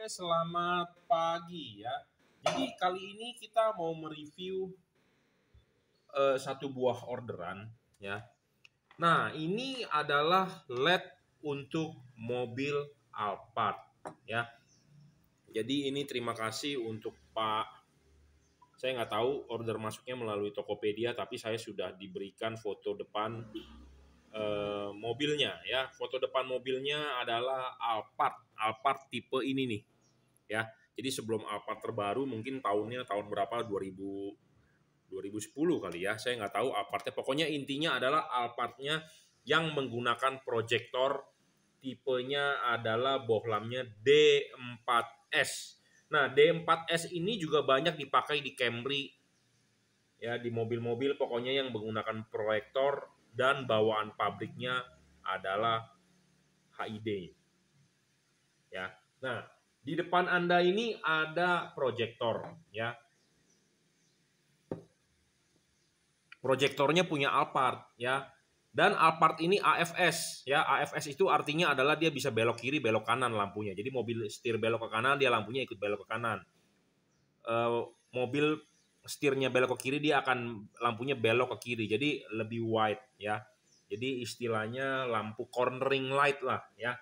selamat pagi ya. Jadi kali ini kita mau mereview satu buah orderan ya. Nah, ini adalah LED untuk mobil Alphard ya. Jadi ini terima kasih untuk saya nggak tahu order masuknya melalui Tokopedia, tapi saya sudah diberikan foto depan mobilnya ya. Foto depan mobilnya adalah Alphard tipe ini nih ya. Jadi sebelum Alphard terbaru mungkin tahun berapa 2010 kali ya. Saya nggak tahu Alphardnya. Pokoknya intinya adalah Alphardnya yang menggunakan proyektor, tipenya adalah bohlamnya D4S. Nah, D4S ini juga banyak dipakai di Camry ya, di mobil-mobil pokoknya yang menggunakan proyektor dan bawaan pabriknya adalah HID. Ya. Nah, di depan Anda ini ada proyektor ya. Proyektornya punya Alphard ya. Dan Alphard ini AFS ya. AFS itu artinya adalah dia bisa belok kiri, belok kanan lampunya. Jadi mobil setir belok ke kanan, dia lampunya ikut belok ke kanan. Mobil setirnya belok ke kiri, dia akan lampunya belok ke kiri. Jadi lebih wide ya. Jadi istilahnya lampu cornering light lah ya.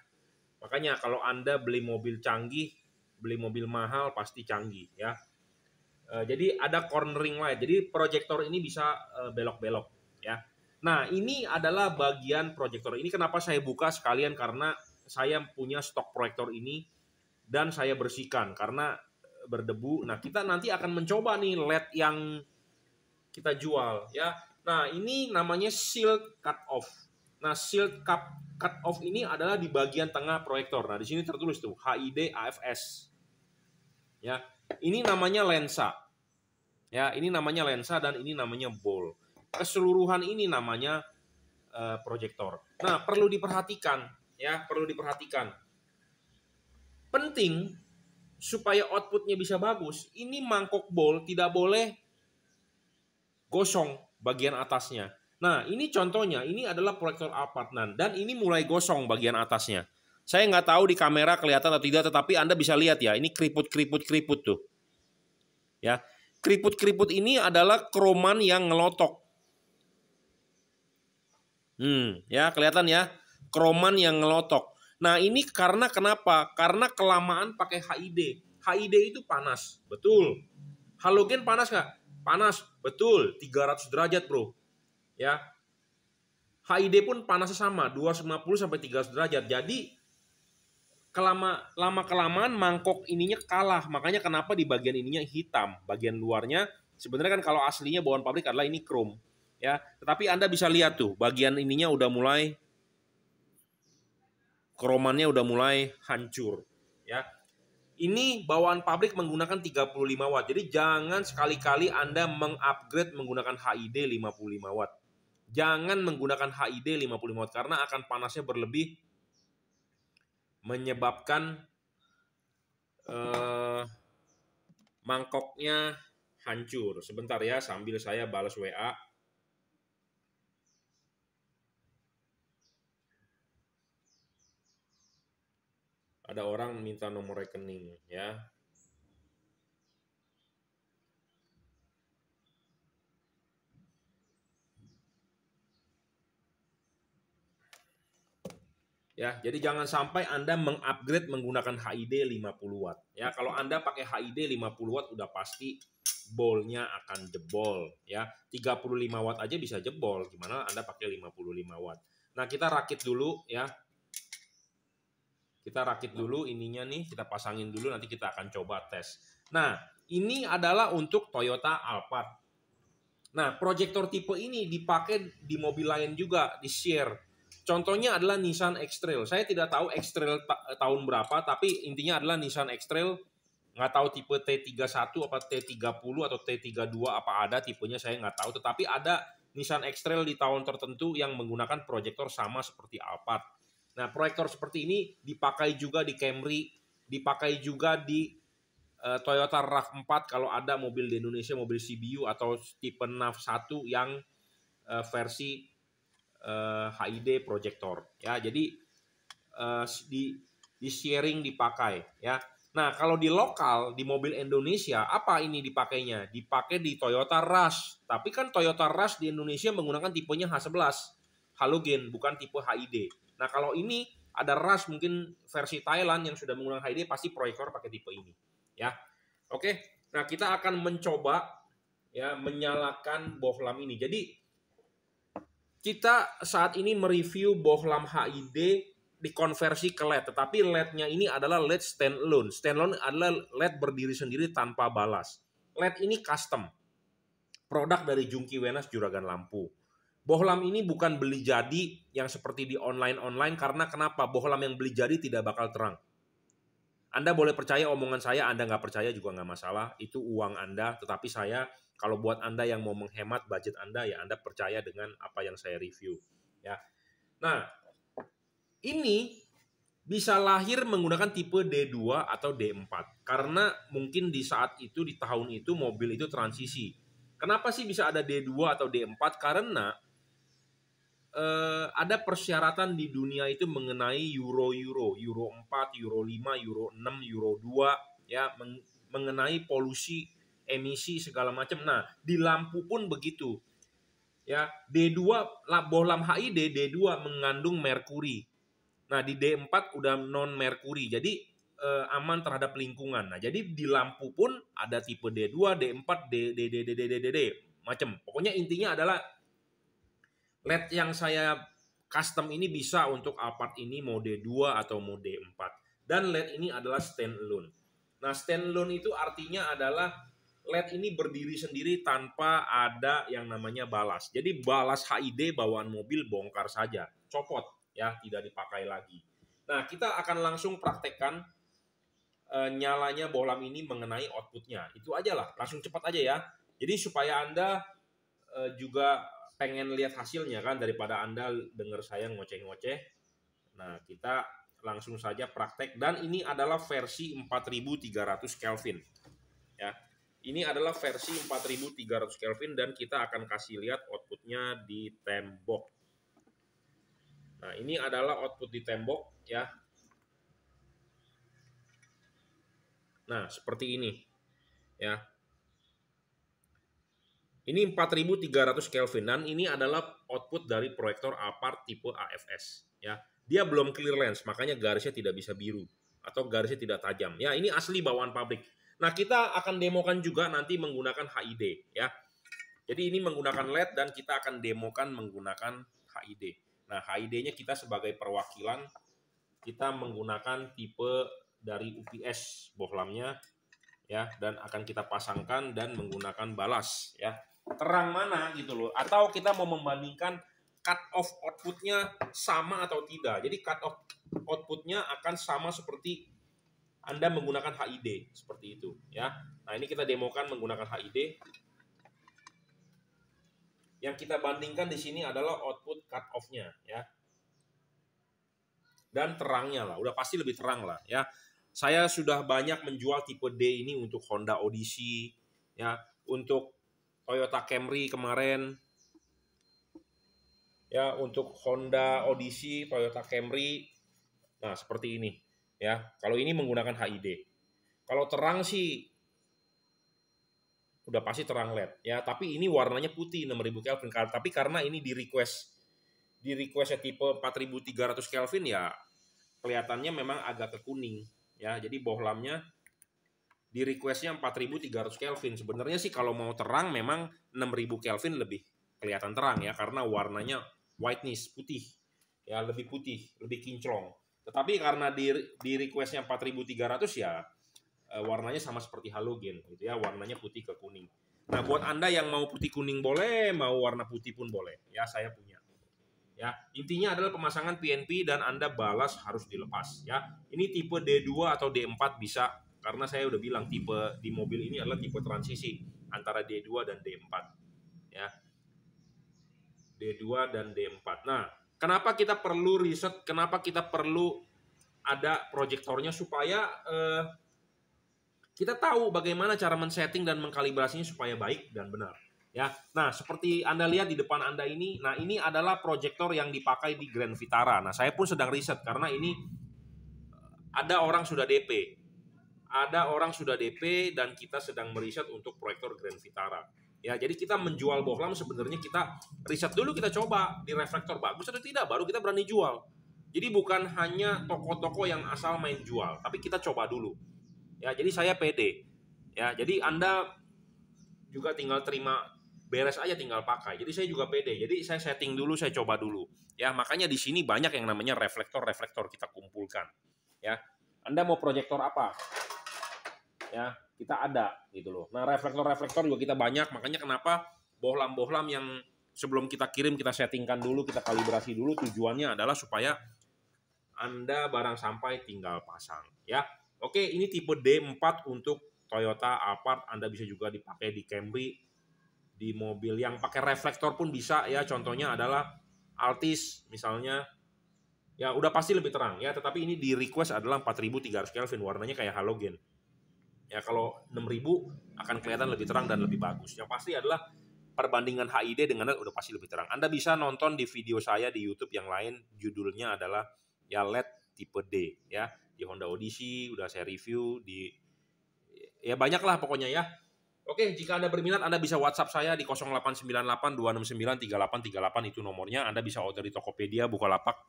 Makanya kalau Anda beli mobil canggih, beli mobil mahal pasti canggih ya. Jadi ada cornering light. Jadi proyektor ini bisa belok-belok ya. Nah, ini adalah bagian proyektor. Ini kenapa saya buka sekalian, karena saya punya stok proyektor ini dan saya bersihkan karena berdebu. Nah, kita nanti akan mencoba nih LED yang kita jual ya. Nah, ini namanya shield cut off. Nah, shield cut off ini adalah di bagian tengah proyektor. Nah, di sini tertulis tuh HID AFS. Ya. Ini namanya lensa. Ya, ini namanya lensa dan ini namanya ball. Keseluruhan ini namanya proyektor. Nah, perlu diperhatikan ya, perlu diperhatikan. Penting supaya outputnya bisa bagus, ini mangkok ball tidak boleh gosong bagian atasnya. Nah, ini contohnya, ini adalah proyektor Alphard dan ini mulai gosong bagian atasnya. Saya nggak tahu di kamera kelihatan atau tidak, tetapi Anda bisa lihat ya, ini keriput tuh. Ya, keriput ini adalah kroman yang ngelotok. Ya kelihatan ya, kroman yang ngelotok. Nah, ini karena kenapa? Karena kelamaan pakai HID. HID itu panas, betul. Halogen panas nggak? Panas, betul. 300 derajat bro. Ya, HID pun panasnya sama, 250 sampai 300 derajat. Jadi lama-kelamaan mangkok ininya kalah. Makanya kenapa di bagian ininya hitam, bagian luarnya sebenarnya kan kalau aslinya bawaan pabrik adalah ini krom. Ya, tetapi Anda bisa lihat tuh, bagian ininya udah mulai kromannya udah mulai hancur. Ya, ini bawaan pabrik menggunakan 35 watt. Jadi jangan sekali-kali Anda mengupgrade menggunakan HID 55 watt. Jangan menggunakan HID 55 watt karena akan panasnya berlebih, menyebabkan mangkoknya hancur. Sebentar ya, sambil saya balas WA. Ada orang minta nomor rekening ya. Ya, jadi jangan sampai Anda mengupgrade menggunakan HID 50 watt. Ya, kalau Anda pakai HID 50 watt udah pasti ballnya akan jebol ya. 35 watt aja bisa jebol, gimana Anda pakai 55 watt. Nah, kita rakit dulu ya. Kita rakit dulu ininya nih, kita pasangin dulu, nanti kita akan coba tes. Nah, ini adalah untuk Toyota Alphard. Nah, proyektor tipe ini dipakai di mobil lain juga, di share. Contohnya adalah Nissan X-Trail. Saya tidak tahu X-Trail tahun berapa, tapi intinya adalah Nissan X-Trail. Nggak tahu tipe T31 apa T30 atau T32 apa ada tipenya, saya nggak tahu. Tetapi ada Nissan X-Trail di tahun tertentu yang menggunakan proyektor sama seperti Alphard. Nah, proyektor seperti ini dipakai juga di Camry, dipakai juga di Toyota RAV4 kalau ada mobil di Indonesia, mobil CBU atau tipe NAV1 yang versi HID proyektor ya. Jadi di sharing dipakai ya. Nah, kalau di lokal, di mobil Indonesia, apa ini dipakainya? Dipakai di Toyota Rush. Tapi kan Toyota Rush di Indonesia menggunakan tipenya H11, halogen, bukan tipe HID. Nah, kalau ini ada Rush mungkin versi Thailand yang sudah menggunakan HID, pasti proyektor pakai tipe ini. Ya, oke. Nah, kita akan mencoba ya menyalakan bohlam ini. Jadi, kita saat ini mereview bohlam HID dikonversi ke LED, tetapi LED-nya ini adalah LED standalone. Standalone adalah LED berdiri sendiri tanpa balas. LED ini custom, produk dari Jungki Wenas Juragan Lampu. Bohlam ini bukan beli jadi yang seperti di online karena kenapa? Bohlam yang beli jadi tidak bakal terang. Anda boleh percaya omongan saya, Anda nggak percaya juga nggak masalah, itu uang Anda, tetapi saya kalau buat Anda yang mau menghemat budget Anda, ya Anda percaya dengan apa yang saya review. Ya. Nah, ini bisa lahir menggunakan tipe D2 atau D4 karena mungkin di saat itu di tahun itu mobil itu transisi. Kenapa sih bisa ada D2 atau D4? Karena ada persyaratan di dunia itu mengenai Euro 4, Euro 5, Euro 6, Euro 2 ya mengenai polusi, emisi segala macam. Nah, di lampu pun begitu. Ya, D2 bohlam HID D2 mengandung merkuri. Nah, di D4 udah non merkuri, jadi aman terhadap lingkungan. Nah, jadi di lampu pun ada tipe D2, D4, D macam. Pokoknya intinya adalah LED yang saya custom ini bisa untuk Alphard ini mode 2 atau mode 4. Dan LED ini adalah standalone. Nah, standalone itu artinya adalah LED ini berdiri sendiri tanpa ada yang namanya balas. Jadi balas HID bawaan mobil bongkar saja, copot ya, tidak dipakai lagi. Nah, kita akan langsung praktekkan nyalanya bohlam ini mengenai outputnya. Itu aja lah, langsung cepat aja ya. Jadi supaya Anda juga pengen lihat hasilnya kan, daripada Anda dengar saya ngoceh-ngoceh. Nah, kita langsung saja praktek, dan ini adalah versi 4300 Kelvin. Ya. Ini adalah versi 4300 Kelvin dan kita akan kasih lihat outputnya di tembok. Nah, ini adalah output di tembok ya. Nah, seperti ini. Ya. Ini 4300 Kelvin dan ini adalah output dari proyektor Alphard tipe AFS ya. Dia belum clear lens, makanya garisnya tidak bisa biru atau garisnya tidak tajam. Ya, ini asli bawaan pabrik. Nah, kita akan demokan juga nanti menggunakan HID ya. Jadi ini menggunakan LED dan kita akan demokan menggunakan HID. Nah, HID-nya kita sebagai perwakilan kita menggunakan tipe dari UPS bohlamnya ya, dan akan kita pasangkan dan menggunakan balas ya. Terang mana gitu loh. Atau kita mau membandingkan cut off outputnya sama atau tidak. Jadi cut off outputnya akan sama seperti Anda menggunakan HID seperti itu ya. Nah, ini kita demokan menggunakan HID. Yang kita bandingkan di sini adalah output cut off-nya ya. Dan terangnya lah, udah pasti lebih terang lah ya. Saya sudah banyak menjual tipe D ini untuk Honda Odyssey ya, untuk Toyota Camry kemarin. Ya, untuk Honda Odyssey, Toyota Camry. Nah, seperti ini ya. Kalau ini menggunakan HID. Kalau terang sih udah pasti terang LED ya, tapi ini warnanya putih 6000 Kelvin. Tapi karena ini di requestnya tipe 4300 Kelvin ya, kelihatannya memang agak ke kuning ya. Jadi bohlamnya di requestnya 4300 Kelvin. Sebenarnya sih kalau mau terang memang 6000 Kelvin lebih kelihatan terang ya, karena warnanya whiteness, putih ya, lebih putih, lebih kinclong. Tetapi karena di requestnya 4300 ya warnanya sama seperti halogen gitu ya, warnanya putih ke kuning. Nah, buat Anda yang mau putih kuning boleh, mau warna putih pun boleh ya, saya punya. Ya, intinya adalah pemasangan PNP dan Anda balas harus dilepas ya. Ini tipe D2 atau D4 bisa, karena saya udah bilang tipe di mobil ini adalah tipe transisi antara D2 dan D4 ya. D2 dan D4. Nah, kenapa kita perlu riset, kenapa kita perlu ada proyektornya, supaya kita tahu bagaimana cara men-setting dan mengkalibrasinya supaya baik dan benar. Ya, nah seperti Anda lihat di depan Anda ini, nah ini adalah proyektor yang dipakai di Grand Vitara. Nah, saya pun sedang riset karena ini ada orang sudah DP, ada orang sudah DP dan kita sedang meriset untuk proyektor Grand Vitara. Ya, jadi kita menjual bohlam sebenarnya kita riset dulu, kita coba di reflektor bagus atau tidak, baru kita berani jual. Jadi bukan hanya toko-toko yang asal main jual, tapi kita coba dulu. Ya, jadi saya pede. Ya, jadi Anda juga tinggal terima beres aja, tinggal pakai. Jadi saya juga pede. Jadi saya setting dulu, saya coba dulu. Ya, makanya di sini banyak yang namanya reflektor kita kumpulkan. Ya, Anda mau proyektor apa? Ya, kita ada gitu loh. Nah, reflektor juga kita banyak, makanya kenapa bohlam-bohlam yang sebelum kita kirim kita settingkan dulu, kita kalibrasi dulu, tujuannya adalah supaya Anda barang sampai tinggal pasang ya. Oke, ini tipe D4 untuk Toyota Alphard. Anda bisa juga dipakai di Camry, di mobil yang pakai reflektor pun bisa ya. Contohnya adalah Altis misalnya. Ya udah pasti lebih terang ya, tetapi ini di request adalah 4300 Kelvin, warnanya kayak halogen. Ya kalau 6000 akan kelihatan lebih terang dan lebih bagus. Yang pasti adalah perbandingan HID dengan LED udah pasti lebih terang. Anda bisa nonton di video saya di YouTube yang lain, judulnya adalah ya LED tipe D ya. Di Honda Odyssey udah saya review, di ya banyak lah pokoknya ya. Oke, jika Anda berminat Anda bisa WhatsApp saya di 0898 269 3838, itu nomornya. Anda bisa order di Tokopedia, Bukalapak,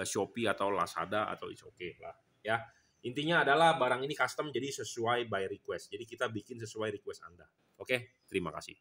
Shopee atau Lazada atau It's Okay lah ya. Intinya adalah barang ini custom, jadi sesuai by request. Jadi kita bikin sesuai request Anda. Oke, terima kasih.